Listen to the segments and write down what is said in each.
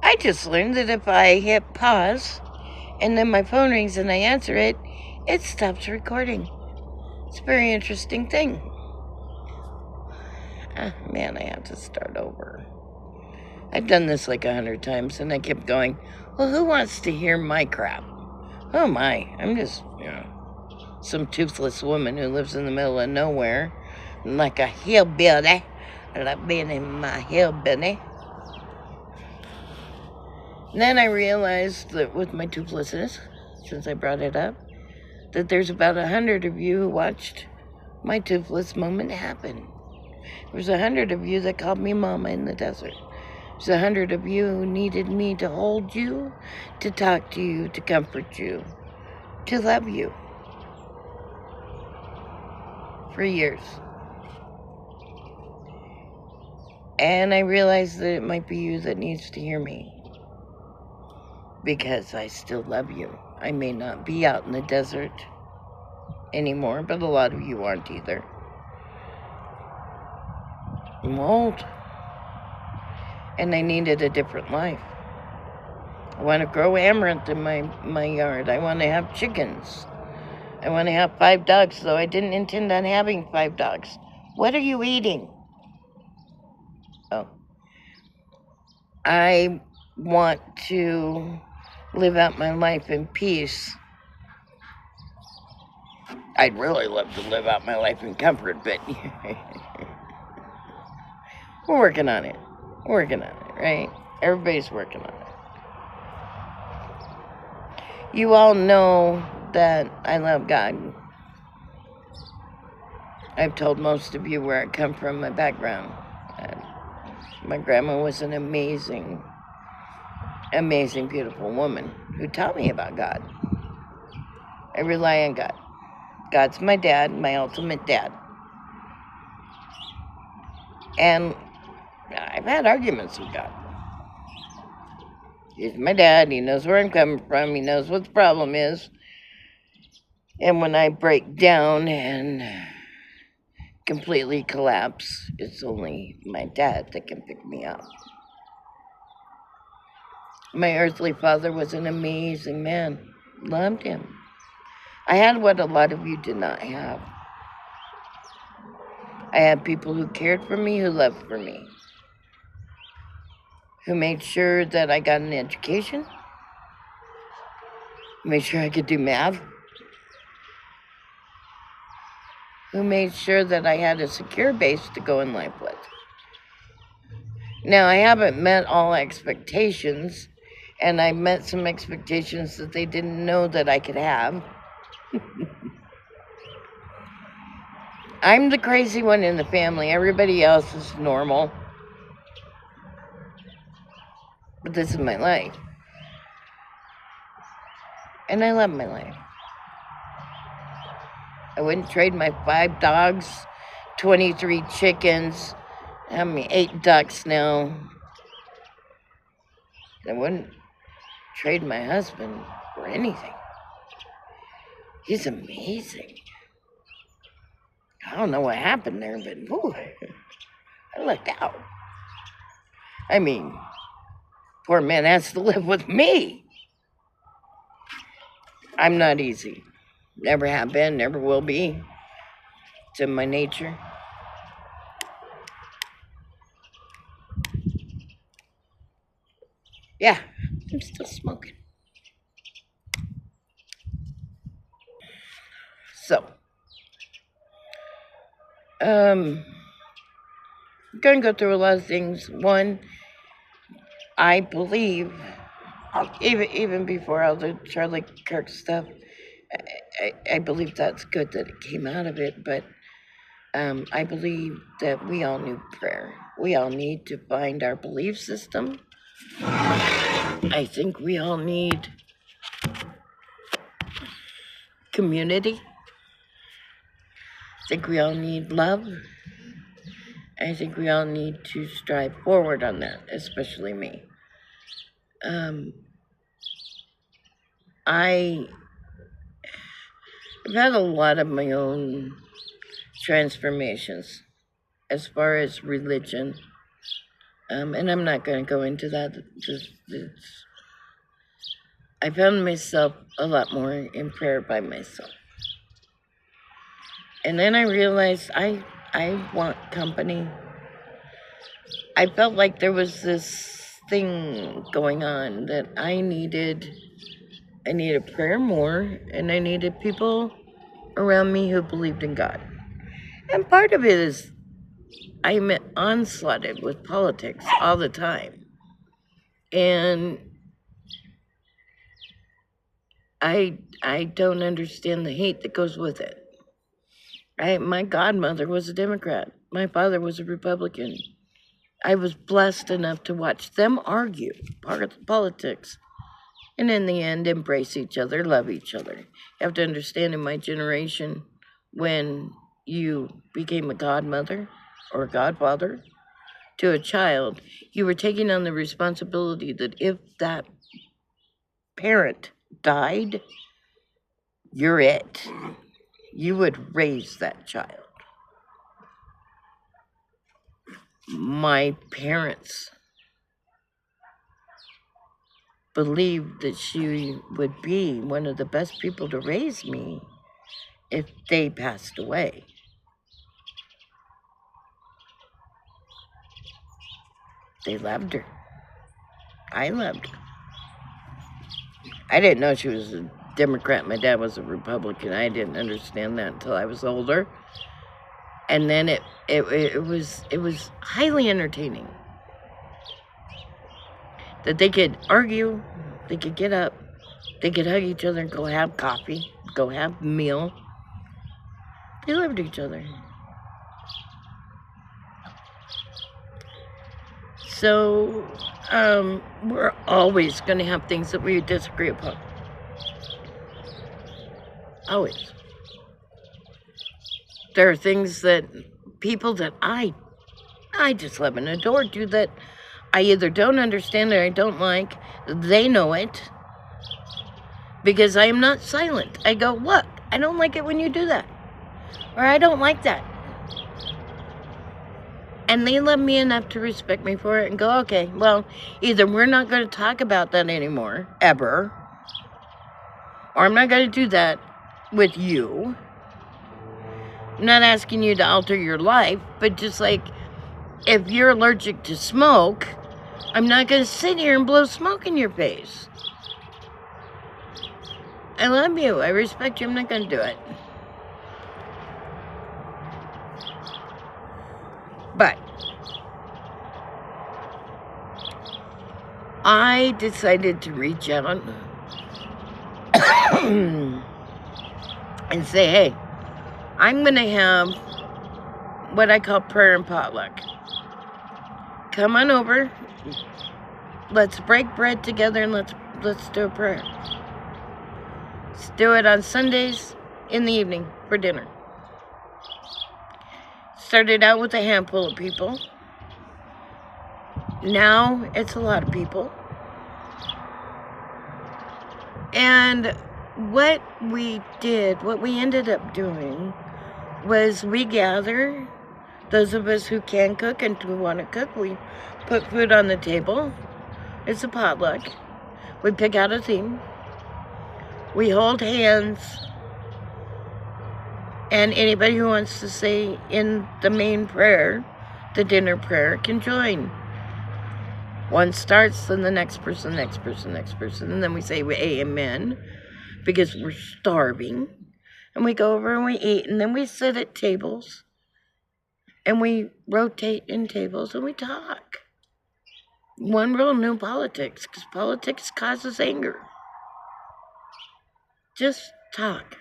I just learned that if I hit pause and then my phone rings and I answer it, it stops recording. It's a very interesting thing. Man, I have to start over. I've done this like 100 times and I kept going, well, who wants to hear my crap? Who am I? I'm just, some toothless woman who lives in the middle of nowhere, like a hillbilly. I like being in my hillbilly. And then I realized that with my toothlessness, since I brought it up, that there's about 100 of you who watched my toothless moment happen. There's 100 of you that called me mama in the desert. There's 100 of you who needed me to hold you, to talk to you, to comfort you, to love you. For years. And I realized that it might be you that needs to hear me. Because I still love you. I may not be out in the desert anymore, but a lot of you aren't either. I'm old. And I needed a different life. I want to grow amaranth in my yard. I want to have chickens. I want to have 5 dogs, though I didn't intend on having 5 dogs. What are you eating? Oh. I want to live out my life in peace. I'd really love to live out my life in comfort, but we're working on it. We're working on it, right? Everybody's working on it. You all know that I love God. I've told most of you where I come from, my background. My grandma was an amazing, amazing, beautiful woman who taught me about God. I rely on God. God's my dad, my ultimate dad. And I've had arguments with God. He's my dad. He knows where I'm coming from. He knows what the problem is. And when I break down and completely collapse, it's only my dad that can pick me up. My earthly father was an amazing man. Loved him. I had what a lot of you did not have. I had people who cared for me, who loved for me, who made sure that I got an education, who made sure I could do math, who made sure that I had a secure base to go in life with. Now, I haven't met all expectations, and I met some expectations that they didn't know that I could have. I'm the crazy one in the family. Everybody else is normal. But this is my life. And I love my life. I wouldn't trade my 5 dogs, 23 chickens, 8 ducks now. I wouldn't trade my husband for anything. He's amazing. I don't know what happened there, but whew, I lucked out. I mean, poor man has to live with me. I'm not easy. Never have been, never will be. It's in my nature. Yeah, I'm still smoking. So, I'm gonna go through a lot of things. One, I believe, even before all the Charlie Kirk stuff, I believe that's good that it came out of it, but I believe that we all need prayer. We all need to find our belief system. I think we all need community. I think we all need love. I think we all need to strive forward on that, especially me. I've had a lot of my own transformations as far as religion. And I'm not going to go into that. I found myself a lot more in prayer by myself. And then I realized I want company. I felt like there was this thing going on that I needed prayer more, and I needed people around me who believed in God. And part of it is I'm onslaughted with politics all the time. And I don't understand the hate that goes with it. My godmother was a Democrat. My father was a Republican. I was blessed enough to watch them argue politics and in the end embrace each other, love each other. You have to understand, in my generation, when you became a godmother or a godfather to a child, you were taking on the responsibility that if that parent died, you're it. You would raise that child. My parents believed that she would be one of the best people to raise me if they passed away. They loved her. I loved her. I didn't know she was a Democrat. My dad was a Republican. I didn't understand that until I was older. And then it was highly entertaining that they could argue, they could get up, they could hug each other and go have coffee, go have a meal. They loved each other. So we're always going to have things that we disagree upon. Always. There are things that people that I just love and adore do that I either don't understand or I don't like. They know it because I am not silent. I go, what? I don't like it when you do that. Or I don't like that. And they love me enough to respect me for it and go, okay, well, either we're not going to talk about that anymore, ever, or I'm not going to do that with you. I'm not asking you to alter your life, but just like, if you're allergic to smoke, I'm not going to sit here and blow smoke in your face. I love you. I respect you. I'm not going to do it. But I decided to reach out and say, hey, I'm going to have what I call prayer and potluck. Come on over. Let's break bread together and let's do a prayer. Let's do it on Sundays in the evening for dinner. Started out with a handful of people. Now it's a lot of people. And what we ended up doing was we gather, those of us who can cook and who want to cook, we put food on the table. It's a potluck. We pick out a theme. We hold hands. And anybody who wants to say in the main prayer, the dinner prayer, can join. One starts, then the next person, and then we say amen, because we're starving. And we go over and we eat, and then we sit at tables, and we rotate in tables, and we talk. One rule, no politics, because politics causes anger. Just talk.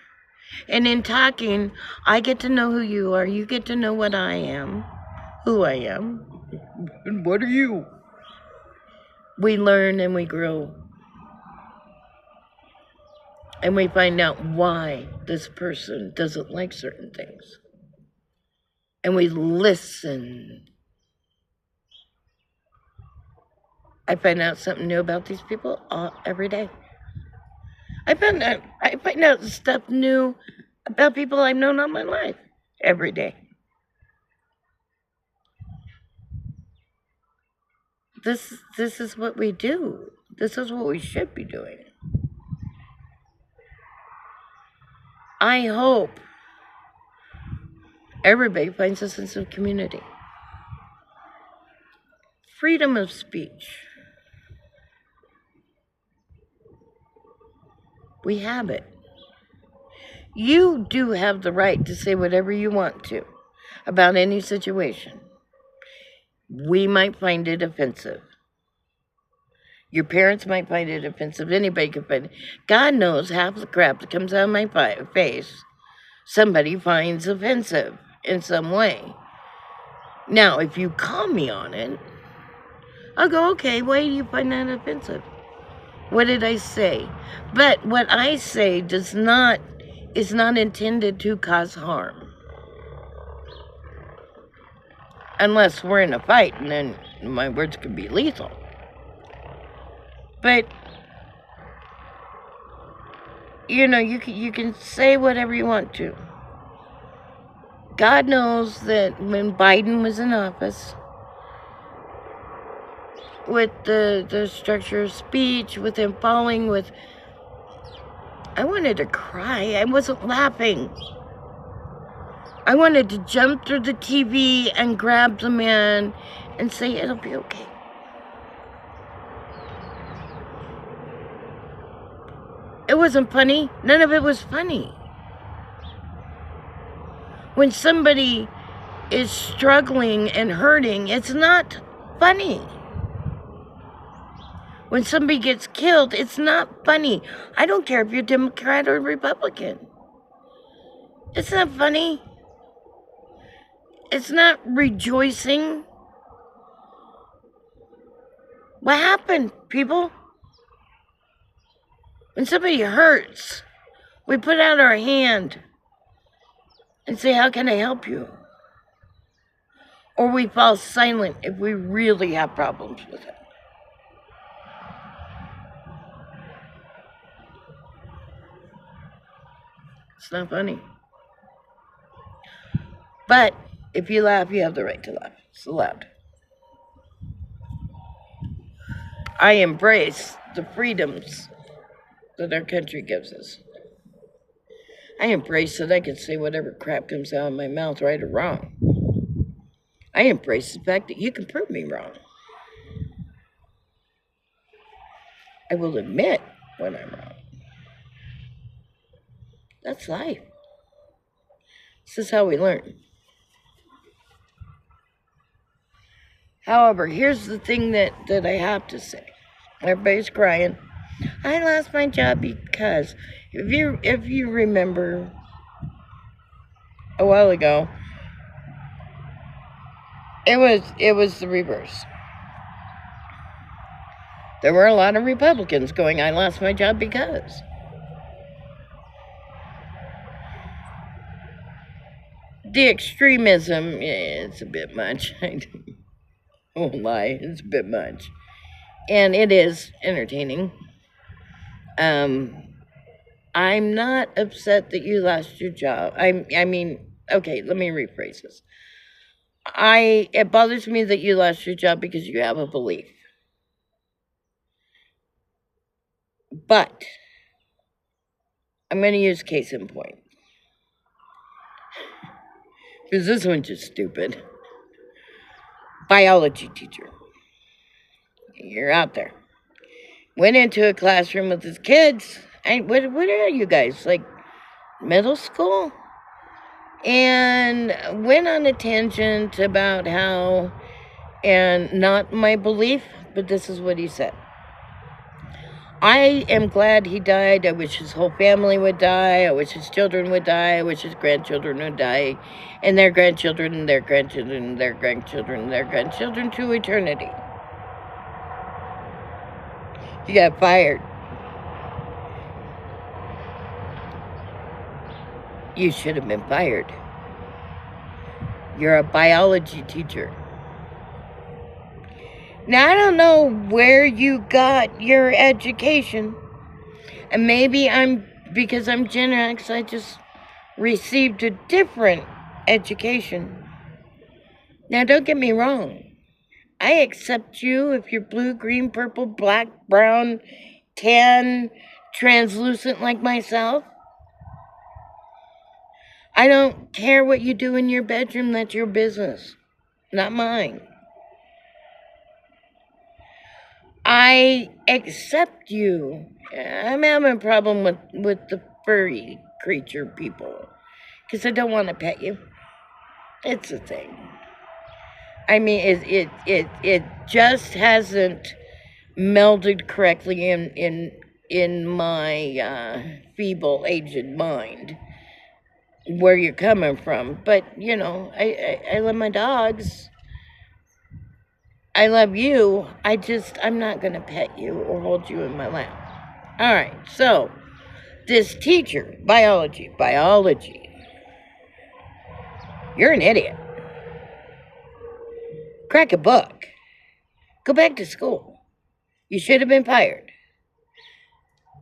And in talking, I get to know who you are, you get to know what I am, who I am, and what are you? We learn and we grow. And we find out why this person doesn't like certain things. And we listen. I find out something new about these people every day. I find out stuff new about people I've known all my life every day. this is what we do. This is what we should be doing. I hope everybody finds a sense of community. Freedom of speech. We have it. You do have the right to say whatever you want to about any situation. We might find it offensive. Your parents might find it offensive. Anybody could find it. God knows half the crap that comes out of my face, somebody finds offensive in some way. Now, if you call me on it, I'll go, okay, why do you find that offensive? What did I say? But what I say is not intended to cause harm. Unless we're in a fight, and then my words could be lethal. But, you know, you can say whatever you want to. God knows that when Biden was in office, with the structure of speech, with him falling, I wanted to cry. I wasn't laughing. I wanted to jump through the TV and grab the man and say, it'll be okay. It wasn't funny. None of it was funny. When somebody is struggling and hurting, it's not funny. When somebody gets killed, it's not funny. I don't care if you're Democrat or Republican. It's not funny. It's not rejoicing. What happened, people? When somebody hurts, we put out our hand and say, how can I help you? Or we fall silent if we really have problems with it. It's not funny. But if you laugh, you have the right to laugh. It's allowed. I embrace the freedoms that our country gives us. I embrace that I can say whatever crap comes out of my mouth, right or wrong. I embrace the fact that you can prove me wrong. I will admit when I'm wrong. That's life. This is how we learn. However, here's the thing that I have to say. Everybody's crying. I lost my job because if you remember a while ago, it was the reverse. There were a lot of Republicans going, I lost my job because. The extremism, it's a bit much. I won't lie, it's a bit much. And it is entertaining. I'm not upset that you lost your job. I mean, okay, let me rephrase this. It bothers me that you lost your job because you have a belief. But I'm going to use case in point. Because this one's just stupid. Biology teacher. You're out there. Went into a classroom with his kids. What are you guys, like middle school? And went on a tangent about how, and not my belief, but this is what he said. I am glad he died. I wish his whole family would die. I wish his children would die. I wish his grandchildren would die. And their grandchildren, and their grandchildren, and their grandchildren, and their grandchildren to eternity. You got fired. You should have been fired. You're a biology teacher. Now, I don't know where you got your education. And maybe because I'm Gen X, I just received a different education. Now, don't get me wrong. I accept you if you're blue, green, purple, black, brown, tan, translucent like myself. I don't care what you do in your bedroom. That's your business, not mine. I accept you. I'm having a problem with the furry creature people because I don't want to pet you. It's a thing. I mean, it just hasn't melded correctly in my feeble, aged mind where you're coming from. But you know, I love my dogs. I love you. I'm not gonna pet you or hold you in my lap. All right, so this teacher, biology, you're an idiot. Crack a book. Go back to school. You should have been fired.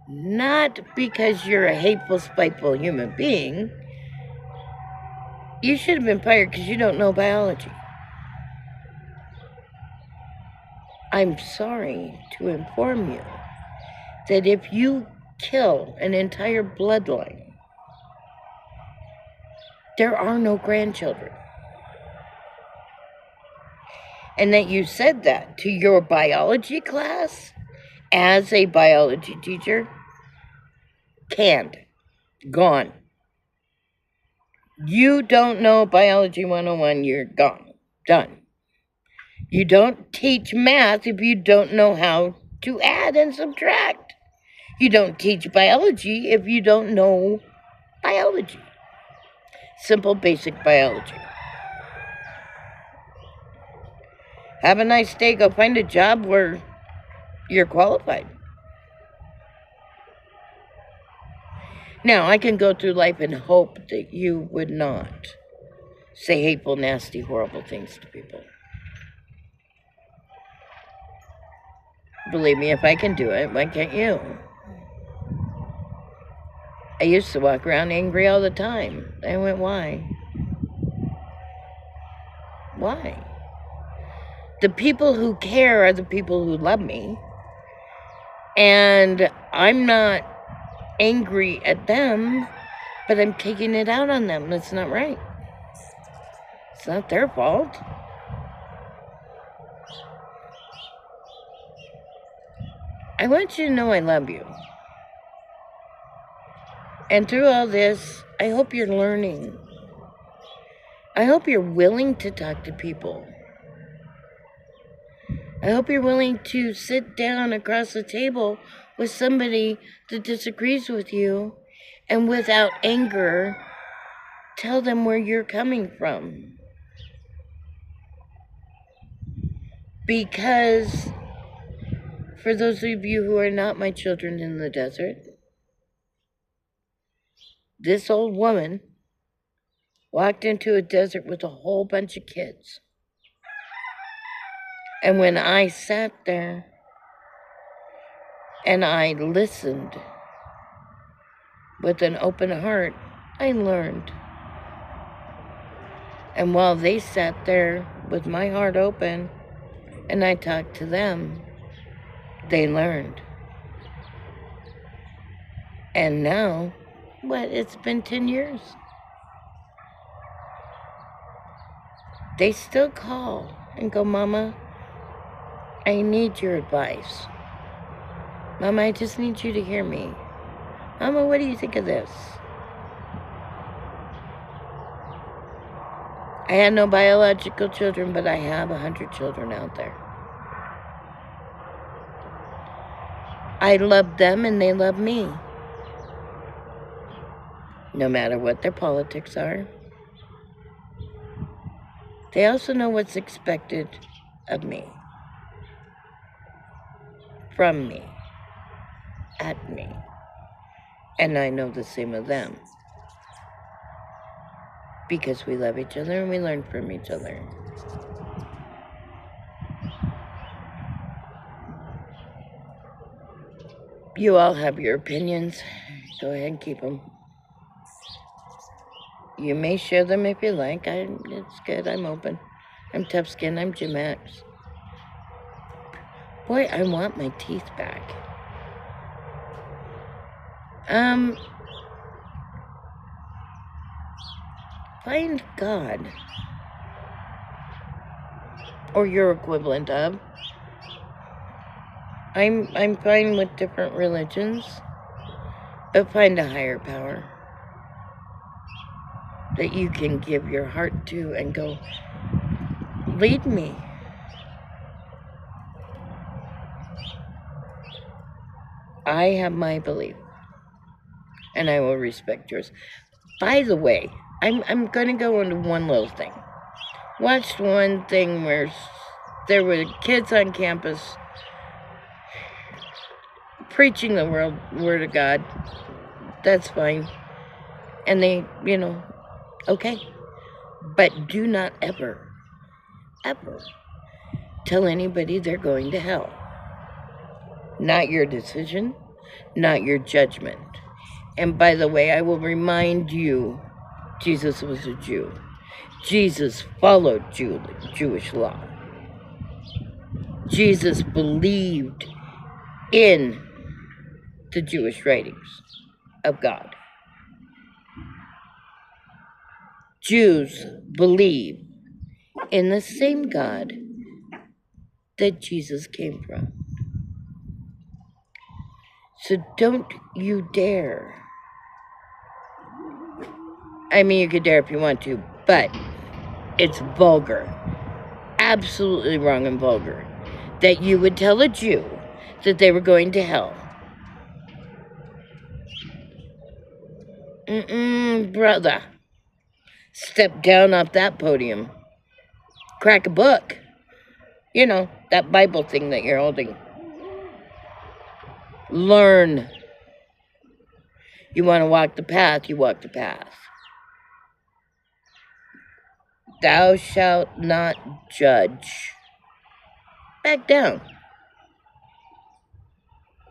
Not because you're a hateful, spiteful human being. You should have been fired because you don't know biology. I'm sorry to inform you that if you kill an entire bloodline, there are no grandchildren. And that you said that to your biology class as a biology teacher, canned, gone. You don't know biology 101, you're gone, done. You don't teach math if you don't know how to add and subtract. You don't teach biology if you don't know biology. Simple, basic biology. Have a nice day. Go find a job where you're qualified. Now, I can go through life and hope that you would not say hateful, nasty, horrible things to people. Believe me, if I can do it, why can't you? I used to walk around angry all the time. I went, why? Why? The people who care are the people who love me. And I'm not angry at them, but I'm taking it out on them. That's not right. It's not their fault. I want you to know I love you. And through all this, I hope you're learning. I hope you're willing to talk to people. I hope you're willing to sit down across the table with somebody that disagrees with you and without anger, tell them where you're coming from. Because for those of you who are not my children in the desert, this old woman walked into a desert with a whole bunch of kids. And when I sat there and I listened with an open heart, I learned. And while they sat there with my heart open and I talked to them, they learned. And now, it's been 10 years. They still call and go, Mama, I need your advice. Mama, I just need you to hear me. Mama, what do you think of this? I had no biological children, but I have 100 children out there. I love them and they love me. No matter what their politics are. They also know what's expected of me. From me. At me. And I know the same of them. Because we love each other and we learn from each other. You all have your opinions. Go ahead and keep them. You may share them if you like. It's good. I'm open. I'm tough skin. I'm Jim X. Boy, I want my teeth back. Find God. Or your equivalent of. I'm fine with different religions, but find a higher power that you can give your heart to and go, lead me. I have my belief, and I will respect yours. By the way, I'm gonna go into one little thing. Watched one thing where there were kids on campus preaching the word of God. That's fine. And they, okay. But do not ever, ever tell anybody they're going to hell. Not your decision, not your judgment. And by the way, I will remind you, Jesus was a Jew. Jesus followed Jewish law. Jesus believed in the Jewish writings of God. Jews believe in the same God that Jesus came from. So don't you dare. I mean, you could dare if you want to, but it's vulgar. Absolutely wrong and vulgar. That you would tell a Jew that they were going to hell. Brother. Step down off that podium. Crack a book. That Bible thing that you're holding. Learn. You want to walk the path, you walk the path. Thou shalt not judge. Back down.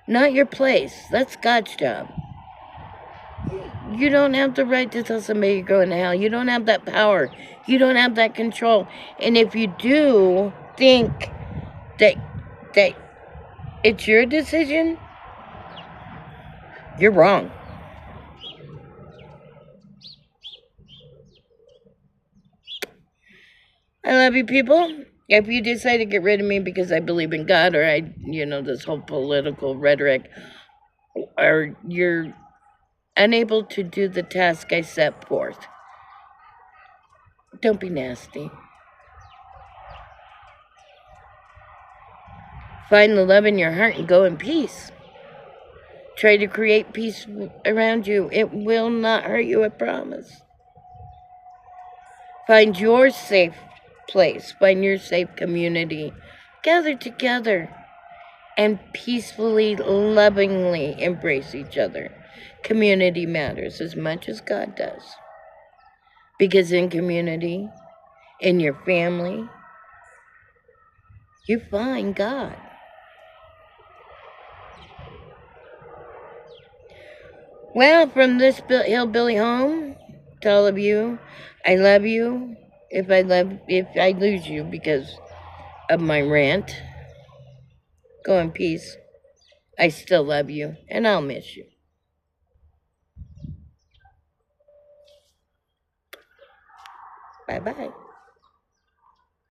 Not your place. That's God's job. You don't have the right to tell somebody you're going to hell. You don't have that power. You don't have that control. And if you do think that it's your decision, you're wrong. I love you, people. If you decide to get rid of me because I believe in God or this whole political rhetoric, or you're unable to do the task I set forth, don't be nasty. Find the love in your heart and go in peace. Try to create peace around you. It will not hurt you, I promise. Find your safe place. Find your safe community. Gather together and peacefully, lovingly embrace each other. Community matters as much as God does. Because in community, in your family, you find God. Well, from this hillbilly home to all of you, I love you. If I lose you because of my rant, go in peace. I still love you, and I'll miss you. Bye-bye.